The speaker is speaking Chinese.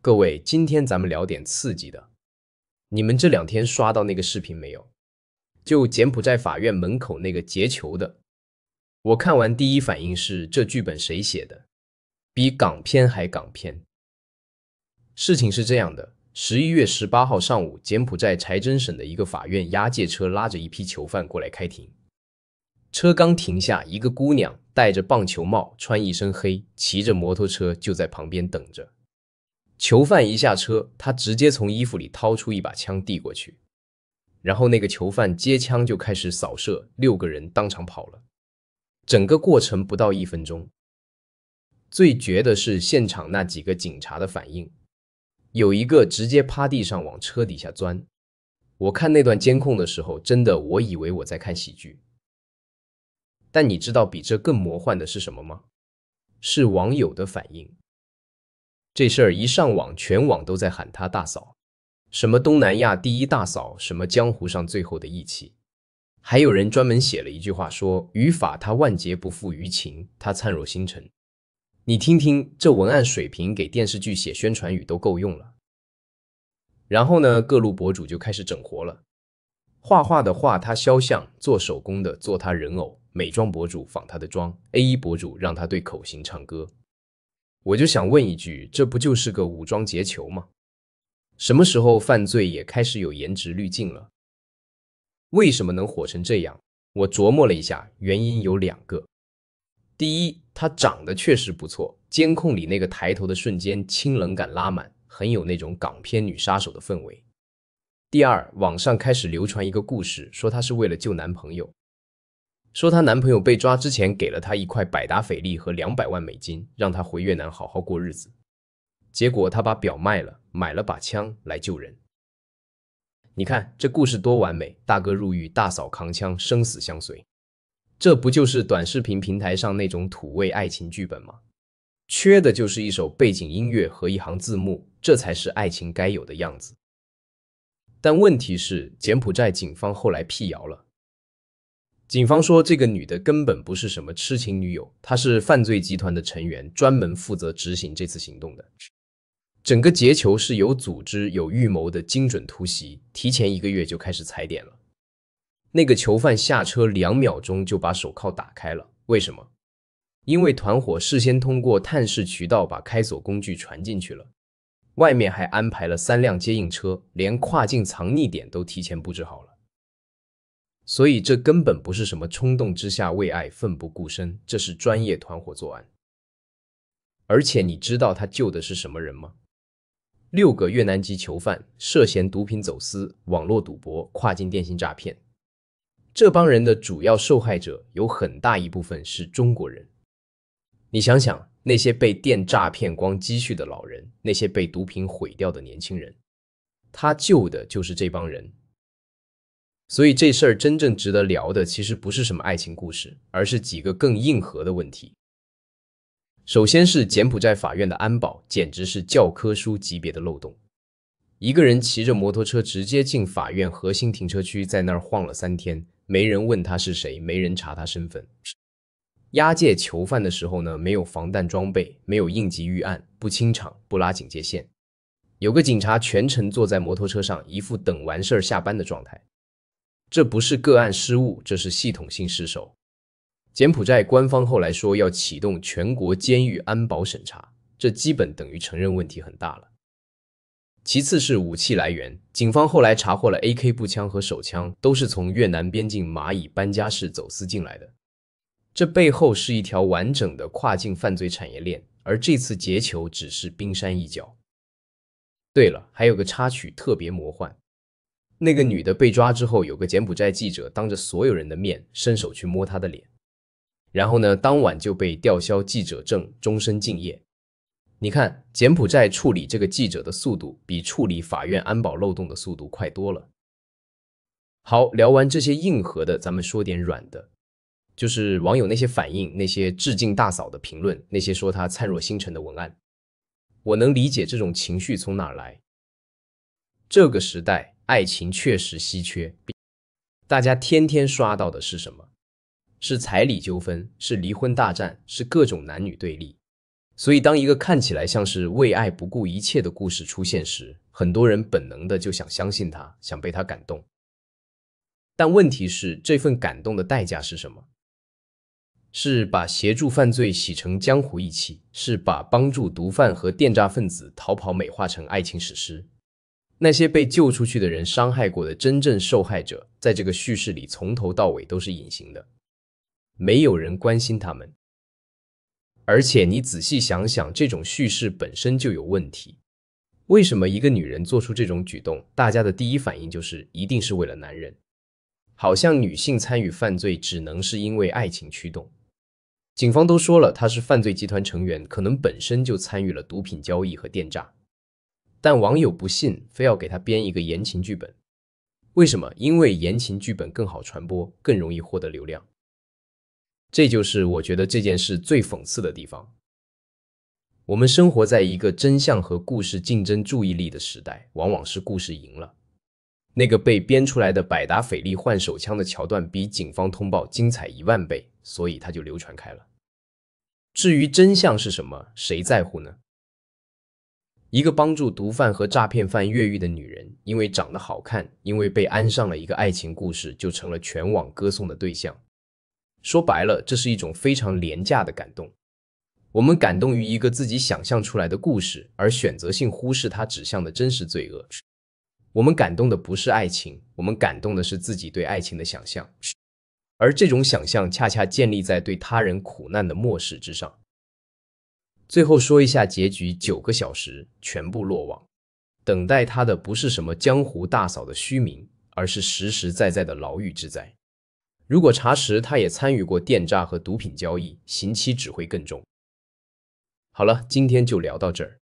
各位，今天咱們聊點刺激的。你們這2天刷到那個視頻沒有？就柬埔寨法院門口那個劫囚的。我看完第一反應是，這劇本誰寫的？比港片還港片。事情是這樣的，11月18號上午，柬埔寨財政省的一個法院押解車拉着一批囚犯過來開庭。車剛停下，一個姑娘戴着棒球帽，穿一身黑，騎着摩托車就在旁邊等着。囚犯一下車，他直接從衣服裡掏出一把槍遞過去，然後那個囚犯接槍就開始掃射，6個人當場跑了。整個過程不到1分鐘。最絕的是現場那幾個警察的反應，有一個直接趴地上往車底下鑽。我看那段監控的時候，真的我以為我在看喜劇。但你知道比這更魔幻的是什麼嗎？是網友的反應。這事兒一上網，全網都在喊他大嫂，什麼東南亞第一大嫂，什麼江湖上最後的義氣。還有人專門寫了一句話說，於法他萬劫不復於情，他燦若星辰。你聽聽，這文案水平給電視劇寫宣傳語都夠用了。然後呢，各路博主就開始整活了。畫畫的畫他肖像，做手工的做他人偶，美妝博主仿他的妝， A1 博主讓他对口型唱歌。我就想問一句，這不就是個武裝劫囚嗎？什麼時候犯罪也開始有顏值濾鏡了？為什麼能火成這樣？我琢磨了一下，原因有2個。第一，他長得確實不錯，監控裡那個抬頭的瞬間，清冷感拉滿，很有那種港片女殺手的氛圍。第二，網上開始流傳一個故事，說她是為了救男朋友。說她男朋友被抓之前給了她一塊百達翡麗和200萬美金，讓她回越南好好過日子。結果她把表賣了，買了把槍來救人。你看這故事多完美，大哥入獄，大嫂扛槍，生死相隨。這不就是短視頻平台上那種土味愛情劇本嗎？缺的就是一首背景音樂和一行字幕，這才是愛情該有的樣子。但問題是，柬埔寨警方後來闢謠了。警方說，這個女的根本不是什麼痴情女友，她是犯罪集团的成員，專門負責執行這次行動的。整個劫囚是有組織、有預謀的精準突襲，提前1個月就開始踩點了。那個囚犯下車2秒鐘就把手銬打開了，為什麼？因為團夥事先通過探視渠道把開鎖工具傳進去了，外面還安排了3輛接應車，連跨境藏匿點都提前布置好了。所以這根本不是什麼衝動之下為愛奮不顧身，這是專業團夥作案。而且你知道他救的是什麼人嗎？6個越南籍囚犯涉嫌毒品走私、網絡賭博、跨境電信詐騙。這幫人的主要受害者有很大一部分是中國人。你想想，那些被電詐騙光積蓄的老人，那些被毒品毀掉的年輕人，他救的就是這幫人。所以這事兒真正值得聊的其實不是什麼愛情故事，而是幾個更硬核的問題。首先是柬埔寨法院的安保簡直是教科書級別的漏洞。一個人騎着摩托車直接進法院核心停車區，在那兒晃了3天，沒人問他是誰，沒人查他身份。押解囚犯的時候呢，沒有防彈裝備，沒有應急預案，不清場，不拉警戒線。有個警察全程坐在摩托車上，一副等完事兒下班的狀態。這不是個案失誤，這是系統性失守。柬埔寨官方後來說要啟動全國監獄安保審查，這基本等於承認問題很大了。其次是武器來源，警方後來查獲了 AK 步槍和手槍，都是從越南邊境馬以班加市走私進來的。這背後是一條完整的跨境犯罪產業鏈，而這次劫囚只是冰山一角。對了，還有個插曲特別魔幻。那個女的被抓之後，有個柬埔寨記者當着所有人的面伸手去摸她的臉，然後呢，當晚就被吊銷記者證，終身敬業。你看，柬埔寨處理這個記者的速度，比處理法院安保漏洞的速度快多了。好，聊完這些硬核的，咱們說點軟的，就是網友那些反應，那些致敬大嫂的評論，那些說她燦若星辰的文案。我能理解這種情緒從哪兒來。這個時代，愛情確實稀缺，大家天天刷到的是什麼？是彩禮糾紛，是離婚大戰，是各種男女對立。所以當一個看起來像是為愛不顧一切的故事出現時，很多人本能的就想相信它，想被它感動。但問題是，這份感動的代價是什麼？是把協助犯罪洗成江湖義氣，是把幫助毒販和電詐分子逃跑美化成愛情史詩。那些被救出去的人傷害過的真正受害者，在這個敘事裡從頭到尾都是隱形的，沒有人關心他們。而且你仔細想想，這種敘事本身就有問題。為什麼一個女人做出這種舉動，大家的第一反應就是一定是為了男人？好像女性參與犯罪只能是因為愛情驅動。警方都說了，她是犯罪集團成員，可能本身就參與了毒品交易和電詐。但網友不信，非要給她編一個言情劇本。為什麼？因為言情劇本更好傳播，更容易獲得流量。這就是我覺得這件事最諷刺的地方。我們生活在一個真相和故事競爭注意力的時代，往往是故事贏了。那個被編出來的百達翡麗換手槍的橋段比警方通報精彩10000倍，所以它就流傳開了。至於真相是什麼，誰在乎呢？一個幫助毒販和詐騙犯越獄的女人，因為長得好看，因為被安上了一個愛情故事，就成了全網歌頌的對象。說白了，這是一種非常廉價的感動。我們感動於一個自己想象出來的故事，而選擇性忽視它指向的真實罪惡。我們感動的不是愛情，我們感動的是自己對愛情的想象，而這種想象恰恰建立在對他人苦難的漠視之上。最後說一下結局，9個小時全部落網，等待他的不是什麼江湖大嫂的虛名，而是實實在在的牢獄之災。如果查實他也參與過電詐和毒品交易，刑期只會更重。好了，今天就聊到這兒。